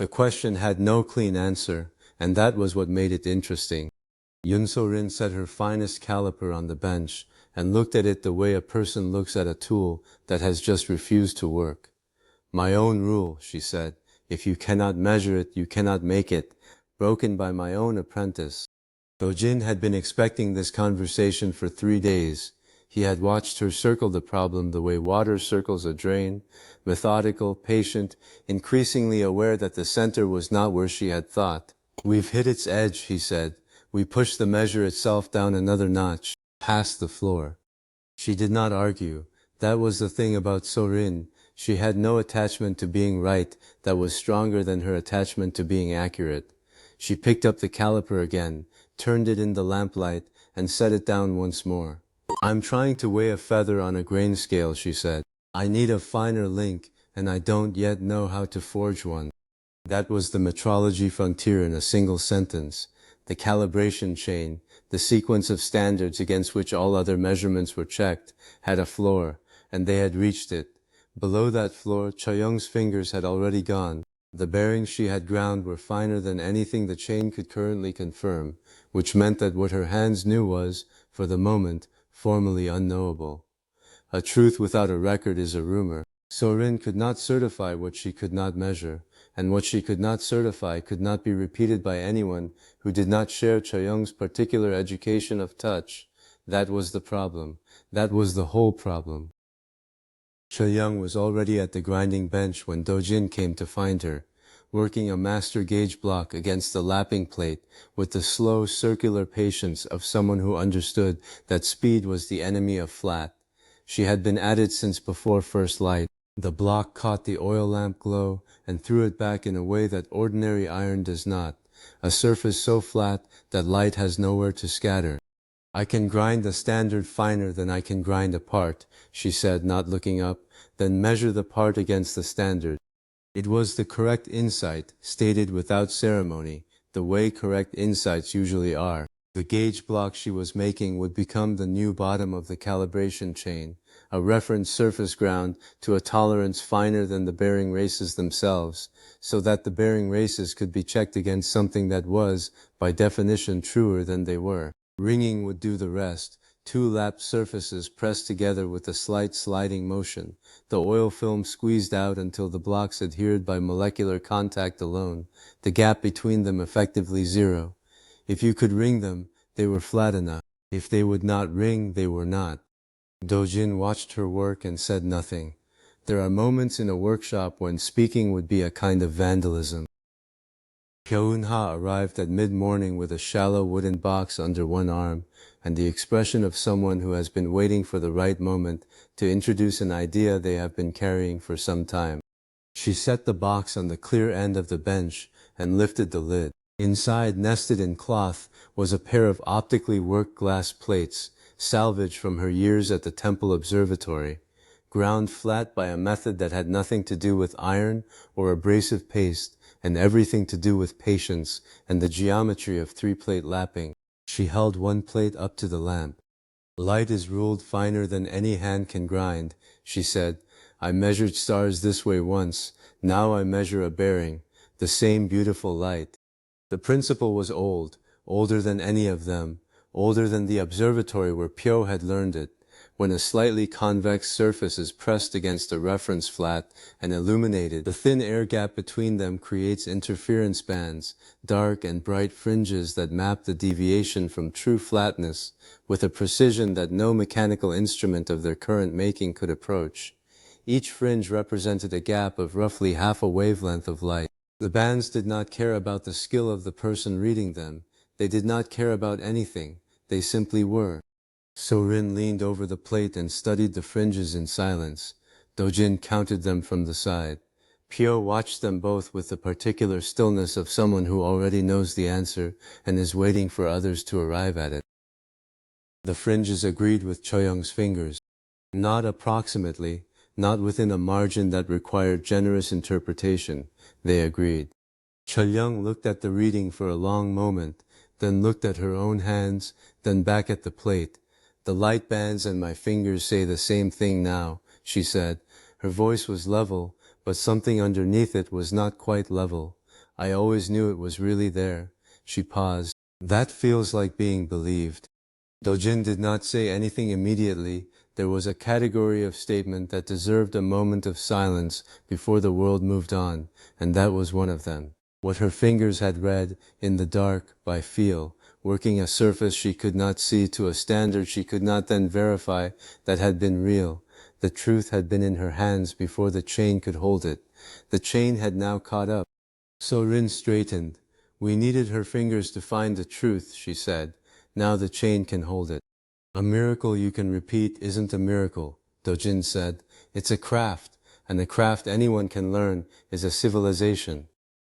The question had no clean answer, and that was what made it interesting. Seo-rin set her finest caliper on the bench and looked at it the way a person looks at a tool that has just refused to work. "My own rule," she said. "If you cannot measure it, you cannot make it. Broken by my own apprentice." Do-jin had been expecting this conversation for 3 days. He had watched her circle the problem the way water circles a drain, methodical, patient, increasingly aware that the center was not where she had thought. "We've hit its edge," he said. "We pushed the measure itself down another notch, past the floor." She did not argue. That was the thing about Seo-rin. She had no attachment to being right that was stronger than her attachment to being accurate. She picked up the caliper again, turned it in the lamplight, and set it down once more. "I'm trying to weigh a feather on a grain scale," she said. "I need a finer link, and I don't yet know how to forge one." That was the metrology frontier in a single sentence. The calibration chain, the sequence of standards against which all other measurements were checked, had a floor, and they had reached it. Below that floor, Cho Yeong's fingers had already gone. The bearings she had ground were finer than anything the chain could currently confirm, which meant that what her hands knew was, for the moment, formally unknowable. A truth without a record is a rumor. Seo-rin could not certify what she could not measure, and what she could not certify could not be repeated by anyone who did not share Cho Yeong's particular education of touch. That was the problem. That was the whole problem. Cho Yeong was already at the grinding bench when Do-jin came to find her, working a master gauge block against the lapping plate with the slow, circular patience of someone who understood that speed was the enemy of flat. She had been at it since before first light. The block caught the oil lamp glow and threw it back in a way that ordinary iron does not, a surface so flat that light has nowhere to scatter. "I can grind a standard finer than I can grind a part," she said, not looking up, "then measure the part against the standard." It was the correct insight, stated without ceremony, the way correct insights usually are. The gauge block she was making would become the new bottom of the calibration chain, a reference surface ground to a tolerance finer than the bearing races themselves, so that the bearing races could be checked against something that was, by definition, truer than they were. Ringing would do the rest. 2 lapped surfaces pressed together with a slight sliding motion, the oil film squeezed out until the blocks adhered by molecular contact alone, the gap between them effectively zero. If you could ring them, they were flat enough. If they would not ring, they were not. Do-jin watched her work and said nothing. There are moments in a workshop when speaking would be a kind of vandalism. Pyo Eun-ha arrived at mid-morning with a shallow wooden box under one arm and the expression of someone who has been waiting for the right moment to introduce an idea they have been carrying for some time. She set the box on the clear end of the bench and lifted the lid. Inside, nested in cloth, was a pair of optically worked glass plates, salvaged from her years at the Temple Observatory, ground flat by a method that had nothing to do with iron or abrasive paste and everything to do with patience and the geometry of 3-plate lapping. She held one plate up to the lamp. "Light is ruled finer than any hand can grind," she said. "I measured stars this way once. Now I measure a bearing, the same beautiful light." The principle was old, older than any of them, older than the observatory where Pyo had learned it. When a slightly convex surface is pressed against a reference flat and illuminated, the thin air gap between them creates interference bands, dark and bright fringes that map the deviation from true flatness with a precision that no mechanical instrument of their current making could approach. Each fringe represented a gap of roughly half a wavelength of light. The bands did not care about the skill of the person reading them. They did not care about anything. They simply were. Seo-rin leaned over the plate and studied the fringes in silence. Do-jin counted them from the side. Pyo watched them both with the particular stillness of someone who already knows the answer and is waiting for others to arrive at it. The fringes agreed with Cho Yeong's fingers. Not approximately, not within a margin that required generous interpretation, they agreed. Cho Yeong looked at the reading for a long moment, then looked at her own hands, then back at the plate. "The light bands and my fingers say the same thing now," she said. Her voice was level, but something underneath it was not quite level. I always knew it was really there. She paused. That feels like being believed. Do-jin did not say anything immediately. There was a category of statement that deserved a moment of silence before the world moved on, and that was one of them. What her fingers had read, in the dark, by feel, working a surface she could not see to a standard she could not then verify that had been real. The truth had been in her hands before the chain could hold it. The chain had now caught up. Seo-rin straightened. We needed her fingers to find the truth, she said. Now the chain can hold it. A miracle you can repeat isn't a miracle, Do-jin said. It's a craft, and a craft anyone can learn is a civilization.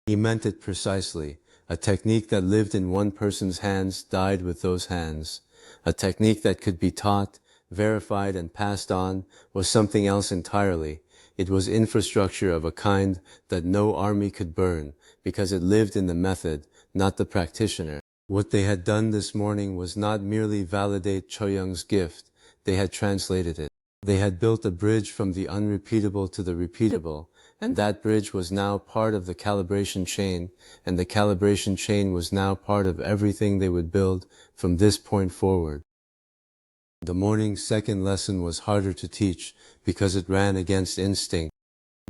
He meant it precisely. A technique that lived in one person's hands died with those hands. A technique that could be taught, verified, and passed on was something else entirely. It was infrastructure of a kind that no army could burn, because it lived in the method, not the practitioner. What they had done this morning was not merely validate Cho Yeong's gift, they had translated it. They had built a bridge from the unrepeatable to the repeatable, and that bridge was now part of the calibration chain, and the calibration chain was now part of everything they would build from this point forward. The morning's second lesson was harder to teach because it ran against instinct.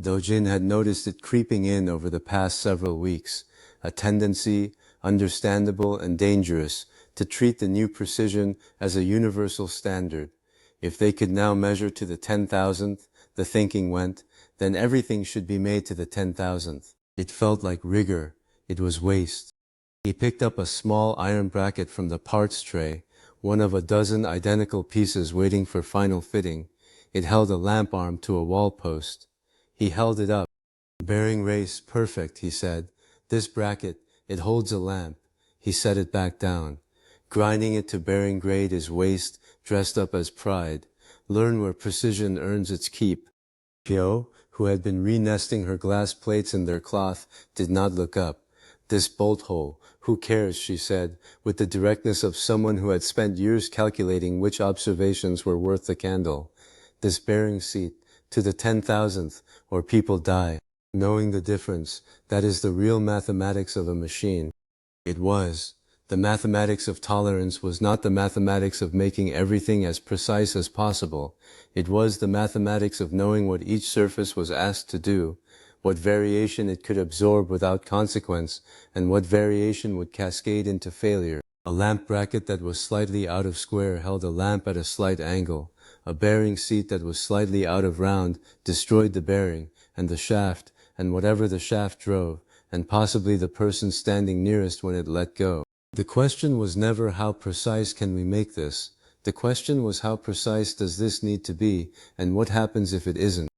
Do-jin had noticed it creeping in over the past several weeks, a tendency, understandable and dangerous, to treat the new precision as a universal standard. If they could now measure to the 10,000th, the thinking went, then everything should be made to the 10,000th. It felt like rigor. It was waste. He picked up a small iron bracket from the parts tray, one of a dozen identical pieces waiting for final fitting. It held a lamp arm to a wall post. He held it up. Bearing race, perfect, he said. This bracket, it holds a lamp. He set it back down. Grinding it to bearing grade is waste, dressed up as pride. Learn where precision earns its keep. Pyo, who had been re-nesting her glass plates in their cloth, did not look up. This bolt hole, who cares, she said, with the directness of someone who had spent years calculating which observations were worth the candle. This bearing seat, to the 10,000th, or people die. Knowing the difference, that is the real mathematics of a machine. It was. The mathematics of tolerance was not the mathematics of making everything as precise as possible. It was the mathematics of knowing what each surface was asked to do, what variation it could absorb without consequence, and what variation would cascade into failure. A lamp bracket that was slightly out of square held a lamp at a slight angle. A bearing seat that was slightly out of round destroyed the bearing, and the shaft, and whatever the shaft drove, and possibly the person standing nearest when it let go. The question was never how precise can we make this. The question was how precise does this need to be, and what happens if it isn't.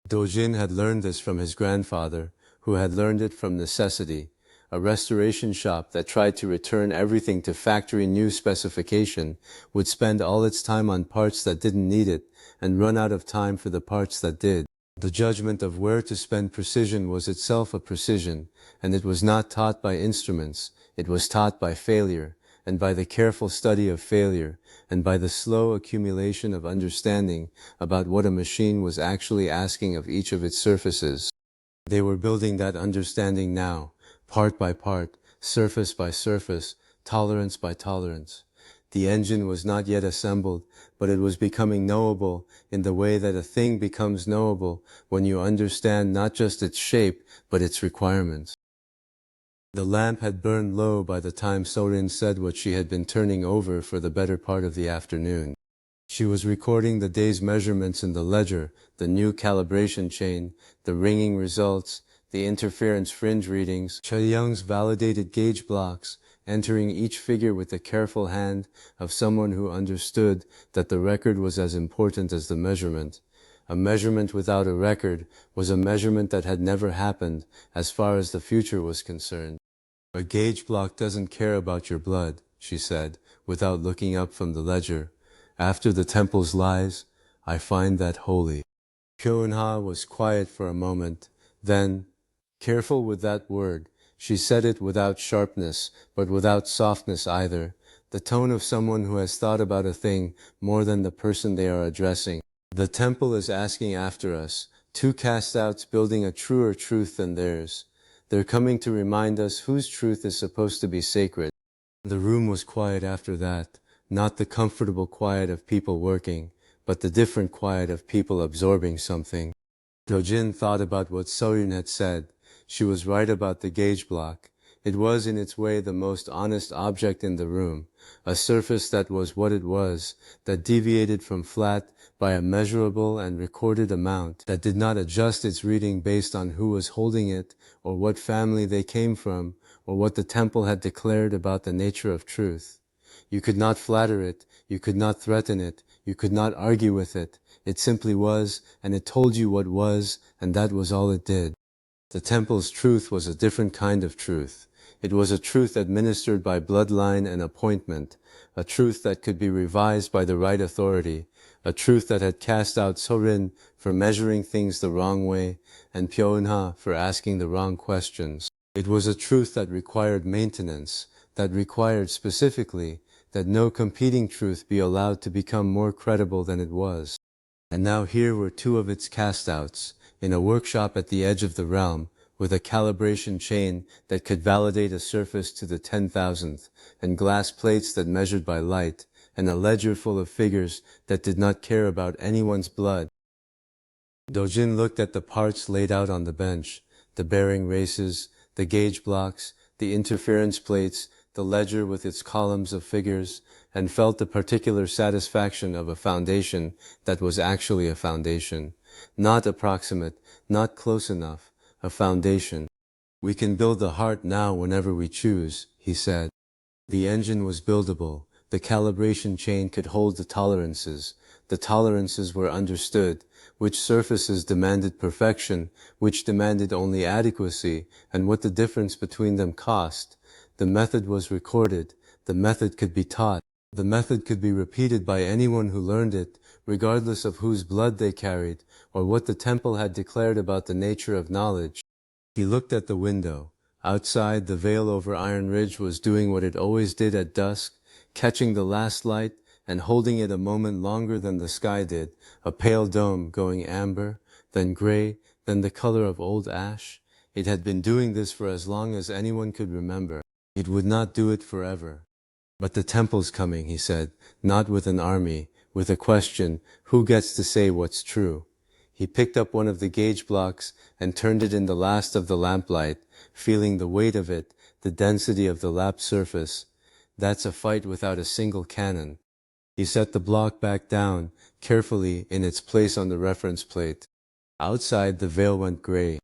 Do-jin had learned this from his grandfather, who had learned it from necessity. A restoration shop that tried to return everything to factory new specification would spend all its time on parts that didn't need it, and run out of time for the parts that did. The judgment of where to spend precision was itself a precision, and it was not taught by instruments, it was taught by failure, and by the careful study of failure, and by the slow accumulation of understanding about what a machine was actually asking of each of its surfaces. They were building that understanding now, part by part, surface by surface, tolerance by tolerance. The engine was not yet assembled, but it was becoming knowable in the way that a thing becomes knowable when you understand not just its shape, but its requirements. The lamp had burned low by the time Seo-rin said what she had been turning over for the better part of the afternoon. She was recording the day's measurements in the ledger, the new calibration chain, the ringing results, the interference fringe readings, Cho Yeong's validated gauge blocks, entering each figure with the careful hand of someone who understood that the record was as important as the measurement. A measurement without a record was a measurement that had never happened as far as the future was concerned. A gauge block doesn't care about your blood, she said, without looking up from the ledger. After the temple's lies, I find that holy. Pyo Eun-ha was quiet for a moment. Then, careful with that word, she said it without sharpness, but without softness either, the tone of someone who has thought about a thing more than the person they are addressing. The temple is asking after us, two cast-outs building a truer truth than theirs. They're coming to remind us whose truth is supposed to be sacred. The room was quiet after that, not the comfortable quiet of people working, but the different quiet of people absorbing something. Do-jin thought about what Seo-rin had said. She was right about the gauge block. It was in its way the most honest object in the room, a surface that was what it was, that deviated from flat by a measurable and recorded amount, that did not adjust its reading based on who was holding it, or what family they came from, or what the temple had declared about the nature of truth. You could not flatter it, you could not threaten it, you could not argue with it. It simply was, and it told you what was, and that was all it did. The temple's truth was a different kind of truth. It was a truth administered by bloodline and appointment, a truth that could be revised by the right authority, a truth that had cast out Seo-rin for measuring things the wrong way, and Pyo Eun-ha for asking the wrong questions. It was a truth that required maintenance, that required specifically that no competing truth be allowed to become more credible than it was. And now here were two of its cast-outs, in a workshop at the edge of the realm, with a calibration chain that could validate a surface to the 10,000th, and glass plates that measured by light, and a ledger full of figures that did not care about anyone's blood. Do-jin looked at the parts laid out on the bench, the bearing races, the gauge blocks, the interference plates, the ledger with its columns of figures, and felt the particular satisfaction of a foundation that was actually a foundation. Not approximate, not close enough, a foundation. We can build the heart now whenever we choose, he said. The engine was buildable. The calibration chain could hold the tolerances. The tolerances were understood. Which surfaces demanded perfection, which demanded only adequacy, and what the difference between them cost. The method was recorded. The method could be taught. The method could be repeated by anyone who learned it, regardless of whose blood they carried, or what the temple had declared about the nature of knowledge. He looked at the window. Outside, the veil over Iron Ridge was doing what it always did at dusk, catching the last light and holding it a moment longer than the sky did, a pale dome going amber, then gray, then the color of old ash. It had been doing this for as long as anyone could remember. It would not do it forever. But the temple's coming, he said, not with an army, with a question, who gets to say what's true? He picked up one of the gauge blocks and turned it in the last of the lamplight, feeling the weight of it, the density of the lap surface. That's a fight without a single cannon. He set the block back down, carefully in its place on the reference plate. Outside, the veil went gray.